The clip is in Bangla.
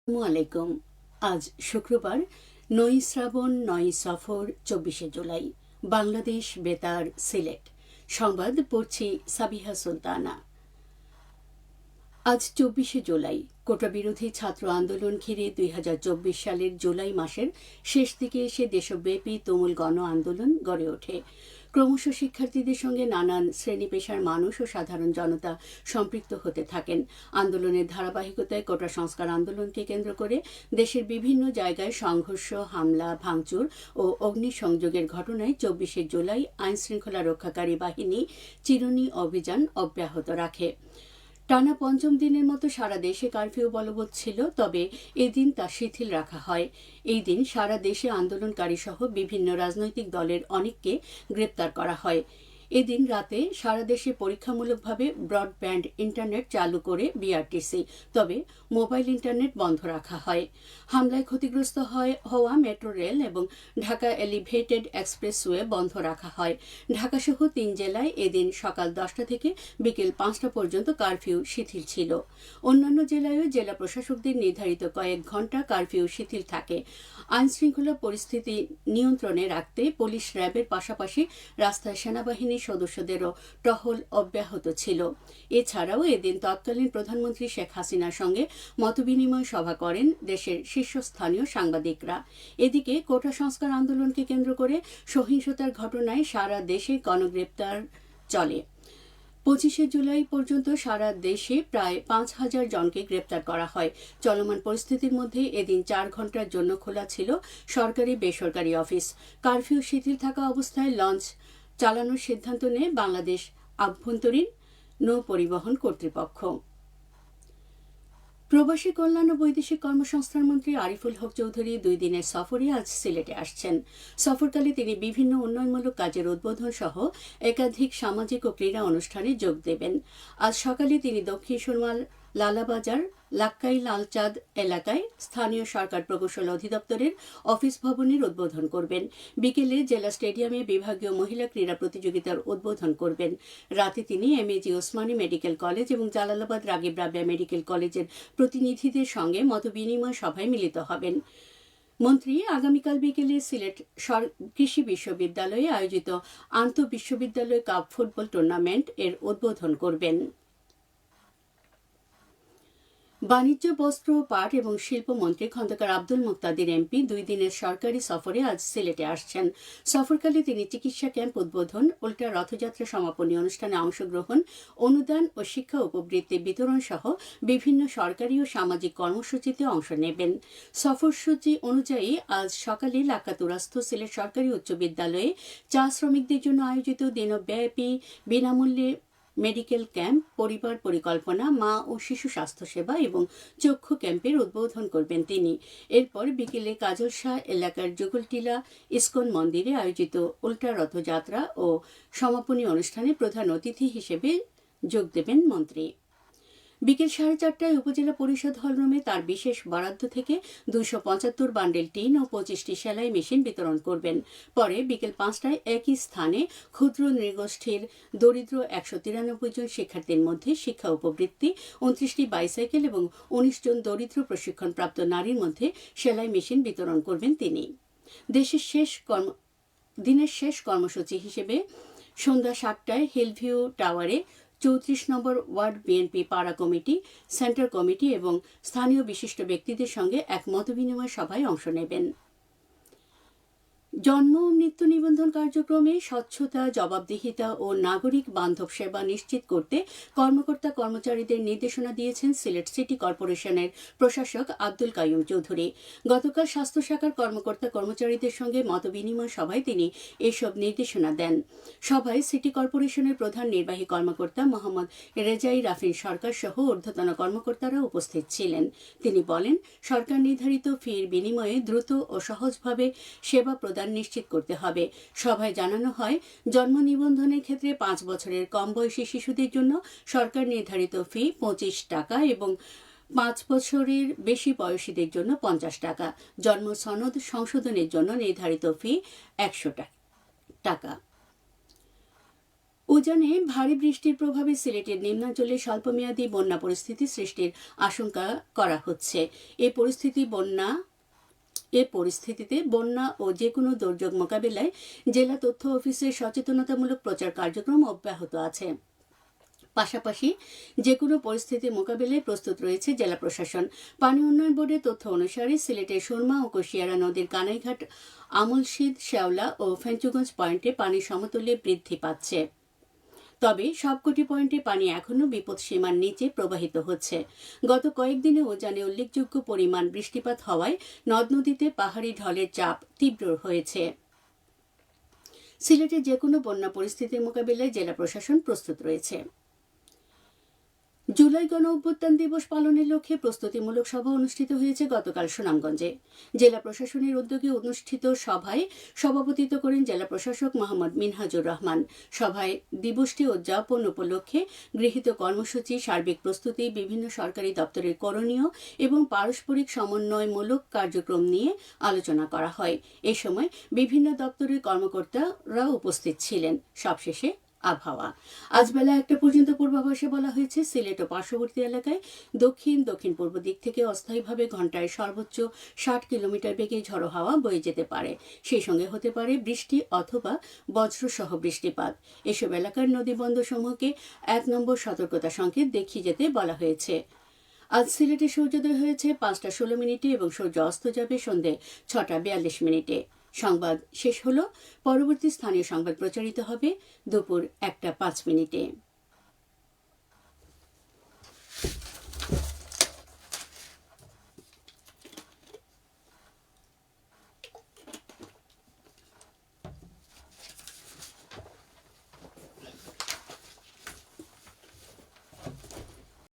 আলাইকুম। আজ শুক্রবার ৯ শ্রাবণ ৯ সফর ২৪শে জুলাই। বাংলাদেশ বেতার সিলেট সংবাদ পড়ছি সাবিহা সুলতানা। আজ ২৪শে জুলাই কোটা বিরোধী ছাত্র আন্দোলন ঘিরে ২০২৪ সালের জুলাই মাসের শেষ দিকে এসে দেশব্যাপী তুমুল গণ আন্দোলন গড়ে ওঠে। ক্রমশ শিক্ষার্থীদের সঙ্গে নানান শ্রেণী পেশার মানুষ ও সাধারণ জনতা সম্পৃক্ত হতে থাকেন। আন্দোলনের ধারাবাহিকতায় কোটা সংস্কার আন্দোলনকে কেন্দ্র করে দেশের বিভিন্ন জায়গায় সংঘর্ষ, হামলা, ভাঙচুর ও অগ্নিসংযোগের ঘটনায় ২৪শে জুলাই আইনশৃঙ্খলা রক্ষাকারী বাহিনী চিরুনি অভিযান অব্যাহত রাখে। টানা পঞ্চম দিনের মতো সারা দেশে কারফিউ বলবৎ ছিল, তবে এদিন তা শিথিল রাখা হয়। এই দিন সারা দেশে আন্দোলনকারী সহ বিভিন্ন রাজনৈতিক দলের অনেককে গ্রেপ্তার করা হয়। এদিন রাতে সারা দেশে পরীক্ষামূলকভাবে ব্রডব্যান্ড ইন্টারনেট চালু করে বিআরটিসি, তবে মোবাইল ইন্টারনেট বন্ধ রাখা হয়। হামলায় ক্ষতিগ্রস্ত হওয়া মেট্রো রেল এবং ঢাকা এলিভেটেড এক্সপ্রেসওয়ে বন্ধ রাখা হয়। ঢাকাসহ ৩ জেলায় এদিন সকাল ১০টা থেকে বিকেল ৫টা পর্যন্ত কারফিউ শিথিল ছিল। অন্যান্য জেলায়ও জেলা প্রশাসকদের নির্ধারিত কয়েক ঘণ্টা কারফিউ শিথিল থাকে। আইনশৃঙ্খলা পরিস্থিতি নিয়ন্ত্রণে রাখতে পুলিশ, র্যাবের পাশাপাশি রাস্তায় সেনাবাহিনীর সদস্যদেরও টহল অব্যাহত ছিল। এছাড়াও এদিন তৎকালীন প্রধানমন্ত্রী শেখ হাসিনার সঙ্গে মতবিনিময় সভা করেন দেশের শীর্ষস্থানীয় সাংবাদিকরা। এদিকে কোটা সংস্কার আন্দোলনকে কেন্দ্র করে সহিংসতার ঘটনায় সারা দেশে গণগ্রেপ্তার চলে। ২৫শে জুলাই পর্যন্ত সারা দেশে প্রায় ৫,০০০ জনকে গ্রেপ্তার করা হয়। চলমান পরিস্থিতির মধ্যে এদিন ৪ ঘণ্টার জন্য খোলা ছিল সরকারি বেসরকারি অফিস। কারফিউ শিথিল থাকা অবস্থায় লঞ্চ চালানোর সিদ্ধান্ত নেয় বাংলাদেশ আভ্যন্তরীণ নৌ পরিবহন কর্তৃপক্ষ। প্রবাসী কল্যাণ ও বৈদেশিক কর্মসংস্থান মন্ত্রী আরিফুল হক চৌধুরী ২ দিনের সফরে আজ সিলেটে আসছেন। সফরকালে তিনি বিভিন্ন উন্নয়নমূলক কাজের উদ্বোধন সহ একাধিক সামাজিক ও ক্রীড়া অনুষ্ঠানে যোগ দেবেন। আজ সকালে তিনি দক্ষিণ সুরমার লালাবাজার লাক্কাই লালচাঁদ এলাকায় স্থানীয় সরকার প্রকৌশল অধিদপ্তরের অফিস ভবনের উদ্বোধন করবেন। বিকেলে জেলা স্টেডিয়ামে বিভাগীয় মহিলা ক্রীড়া প্রতিযোগিতার উদ্বোধন করবেন। রাতে তিনি এমএজি ওসমানী মেডিকেল কলেজ এবং জালালাবাদ রাগিব রাবেয়া মেডিকেল কলেজের প্রতিনিধিদের সঙ্গে মতবিনিময় সভায় মিলিত হবেন। মন্ত্রী আগামীকাল বিকেলে সিলেট কৃষি বিশ্ববিদ্যালয়ে আয়োজিত আন্তঃবিশ্ববিদ্যালয় কাপ ফুটবল টুর্নামেন্ট এর উদ্বোধন করবেন। বাণিজ্য, বস্ত্র, পাট এবং শিল্প মন্ত্রী খন্দকার আব্দুল মুক্তাদির এমপি ২ দিনের সরকারি সফরে আজ সিলেটে আসছেন। সফরকালে তিনি চিকিৎসা ক্যাম্প উদ্বোধন, উল্টা রথযাত্রা সমাপনী অনুষ্ঠানে অংশগ্রহণ, অনুদান ও শিক্ষা উপবৃত্তি বিতরণ সহ বিভিন্ন সরকারি ও সামাজিক কর্মসূচিতে অংশ নেবেন। সফরসূচি অনুযায়ী আজ সকালে লাক্কাতুরাস্থ সিলেট সরকারি উচ্চ বিদ্যালয়ে চা শ্রমিকদের জন্য আয়োজিত দিনব্যাপী বিনামূল্যে মেডিকেল ক্যাম্প, পরিবার পরিকল্পনা, মা ও শিশু স্বাস্থ্যসেবা এবং চক্ষু ক্যাম্পের উদ্বোধন করবেন তিনি। এরপর বিকেলে কাজলশাহ এলাকার যুগলটিলা ইস্কন মন্দিরে আয়োজিত উল্টা রথযাত্রা ও সমাপনী অনুষ্ঠানে প্রধান অতিথি হিসেবে যোগ দেবেন মন্ত্রী। বিকেল 4:30টায় উপজেলা পরিষদ হলরুমে তার বিশেষ বরাদ্দ থেকে ২৭৫ বান্ডেল টিন ও ২৫টি সেলাই মেশিন বিতরণ করবেন। পরে বিকেল 5টায় একই স্থানে ক্ষুদ্র নৃগোষ্ঠীর দরিদ্র ১৯৩ জন শিক্ষার্থীর মধ্যে শিক্ষা উপবৃত্তি, ২৯টি বাইসাইকেল এবং ১৯ জন দরিদ্র প্রশিক্ষণপ্রাপ্ত নারীর মধ্যে সেলাই মেশিন বিতরণ করবেন তিনি। দিনের শেষ কর্মসূচি হিসেবে সন্ধ্যা 7টায় হিলভিউ টাওয়ারে ৩৪ নম্বর ওয়ার্ড বিএনপি পাড়া কমিটি, সেন্টার কমিটি এবং স্থানীয় বিশিষ্ট ব্যক্তিদের সঙ্গে এক মতবিনিময় সভায় অংশ নেবেন। জন্ম ও মৃত্যু নিবন্ধন কার্যক্রমে স্বচ্ছতা, জবাবদিহিতা ও নাগরিক বান্ধব সেবা নিশ্চিত করতে কর্মকর্তা কর্মচারীদের নির্দেশনা দিয়েছেন সিলেট সিটি কর্পোরেশনের প্রশাসক আব্দুল কাইয়ুম চৌধুরী। গতকাল স্বাস্থ্য শাখার কর্মকর্তা কর্মচারীদের সঙ্গে মতবিনিময় সভায় তিনি এসব নির্দেশনা দেন। সভায় সিটি কর্পোরেশনের প্রধান নির্বাহী কর্মকর্তা মোহাম্মদ রেজাই রাফিন সরকার সহ ঊর্ধ্বতন কর্মকর্তারা উপস্থিত ছিলেন। তিনি বলেন, সরকার নির্ধারিত ফির বিনিময়ে দ্রুত ও সহজভাবে সেবা প্রদান নিশ্চিত করতে হবে। সভায় জানানো হয়, জন্ম নিবন্ধনের ক্ষেত্রে ৫ বছরের কম বয়সী শিশুদের জন্য সরকার নির্ধারিত ফি ২৫ টাকা এবং ৫ বছরের বেশি বয়সীদের জন্য ৫০ টাকা। জন্ম সনদ সংশোধনের জন্য নির্ধারিত ফি ১০০ টাকা। উজানে ভারী বৃষ্টির প্রভাবে সিলেটের নিম্নাঞ্চলে স্বল্পমেয়াদী বন্যা পরিস্থিতি সৃষ্টির আশঙ্কা করা হচ্ছে। এ পরিস্থিতিতে বন্যা ও যে কোনো দুর্যোগ মোকাবিলায় জেলা তথ্য অফিসের সচেতনতামূলক প্রচার কার্যক্রম অব্যাহত আছে। পাশাপাশি যে কোনো পরিস্থিতি মোকাবিলায় প্রস্তুত রয়েছে জেলা প্রশাসন। পানি উন্নয়ন বোর্ডের তথ্য অনুসারে সিলেটের সুরমা ও কুশিয়ারা নদীর কানাইঘাট, আমলশিদ, শেওলা ও ফেঞ্চুগঞ্জ পয়েন্টে পানির সমতুল্যে বৃদ্ধি পাচ্ছে। তবে সবকটি পয়েন্টে পানি এখনও বিপদসীমার নিচে প্রবাহিত হচ্ছে। গত কয়েকদিনে উজানে উল্লেখযোগ্য পরিমাণ বৃষ্টিপাত হওয়ায় নদ নদীতে পাহাড়ি ঢলের চাপ তীব্র হয়েছে। সিলেটে যে কোনো বন্যা পরিস্থিতির মোকাবিলায় জেলা প্রশাসন প্রস্তুত রয়েছে। জুলাই গণ অভ্যুত্থান দিবস পালনের লক্ষ্যে প্রস্তুতিমূলক সভা অনুষ্ঠিত হয়েছে গতকাল সুনামগঞ্জে। জেলা প্রশাসনের উদ্যোগে অনুষ্ঠিত সভায় সভাপতিত্ব করেন জেলা প্রশাসক মোহাম্মদ মিনহাজুর রহমান। সভায় দিবসটি উদযাপন উপলক্ষে গৃহীত কর্মসূচি, সার্বিক প্রস্তুতি, বিভিন্ন সরকারি দপ্তরের করণীয় এবং পারস্পরিক সমন্বয়মূলক কার্যক্রম নিয়ে আলোচনা করা হয়। এ সময় বিভিন্ন দপ্তরের কর্মকর্তারা উপস্থিত ছিলেন। সবশেষে আবহাওয়া। আজ বেলা 1টা পর্যন্ত পূর্বাভাসে বলা হয়েছে সিলেট ও পার্শ্ববর্তী এলাকায় দক্ষিণ পূর্ব দিক থেকে অস্থায়ীভাবে ঘন্টায় সর্বোচ্চ 60 কিলোমিটার বেগে ঝড়ো হাওয়া বয়ে যেতে পারে। সেই সঙ্গে হতে পারে বৃষ্টি অথবা বজ্রসহ বৃষ্টিপাত। এসব এলাকার নদীবন্দরসমূহকে 1 নম্বর সতর্কতা সংকেত দেখিয়ে যেতে বলা হয়েছে। আজ সিলেটে সূর্যোদয় হয়েছে 5টা 16 মিনিটে এবং সূর্য অস্ত যাবে সন্ধে 6টা 42 মিনিটে। সংবাদ শেষ হলো। পরবর্তী স্থানীয় সংবাদ প্রচারিত হবে দুপুর 1টা 5 মিনিটে।